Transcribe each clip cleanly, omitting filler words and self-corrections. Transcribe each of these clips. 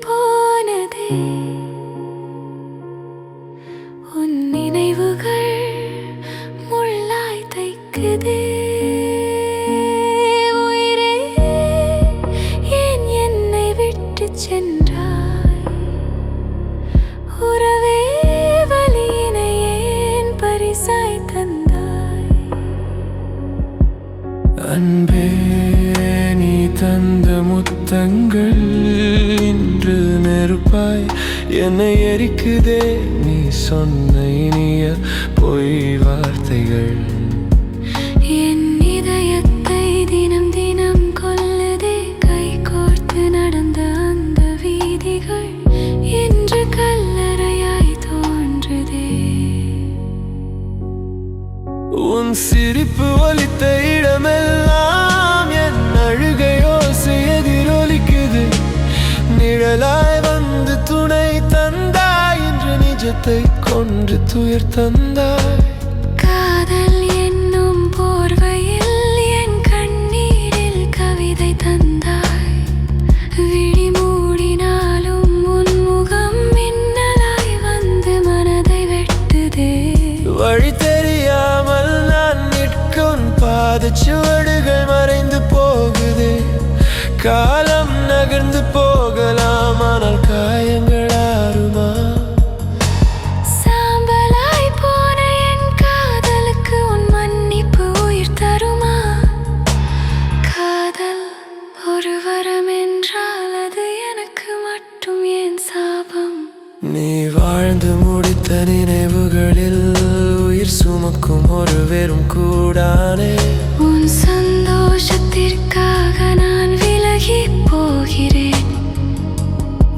போனதே உன் நினைவுகள் முள்ளாய் தைக்குதே உயிரே ஏன் என்னை விட்டு சென்றாய் உறவே வலியினை ஏன் பரிசாய் தந்தாய் அன்பே நீ தந்த முத்தங்கள் இன்று நெருப்பாய் என்னை எரிக்குதே நீ சொன்ன இனிய பொய் வார்த்தைகள் என் இதயத்தை தினம் தினம் கொல்லுதே கை கோர்த்து நடந்த அந்த வீதிகள் இன்று கல்லறையாய் தோன்றுதே உன் சிரிப்பு ஒலித்த இடமெல்லாம் என் அழுகை ஓசை எதிரொலிக்குது நிழலாய் வந்து துணை தந்தாய் இன்று நிஜத்தை கொன்று துயர் தந்தாய் காதல் என்னும் போர்வையில் என் கண்ணீரில் கவிதை தந்தாய் விழி மூடினாலும் உன் முகம் மின்னலாய் வந்து மனதை வெட்டுதே வழி தெரியாமல் நான் நிற்கும் பாதச்சுவடுகள் மறைந்து போகுதே காலம் நகர்ந்து போகலாம் ஆனால் காயங்கள் ஆறுமா சாம்பலாய் போன என் காதலுக்கு உன் மன்னிப்பு உயிர் தருமா காதல் ஒரு வரம் என்றால் அது எனக்கு மட்டும் ஏன் சாபம் நீ வாழ்ந்து முடித்த நினைவுகளில் உயிர் சுமக்கும் ஒரு வெறும் கூடானே உன் சந்தோஷத்திற்காக நான் விலகி போகிறேன்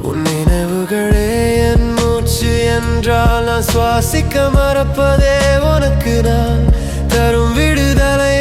உன் நினைவுகளே என் மூச்சு என்றால் நான் சுவாசிக்க மறப்பதே உனக்கு நான் தரும் விடுதலை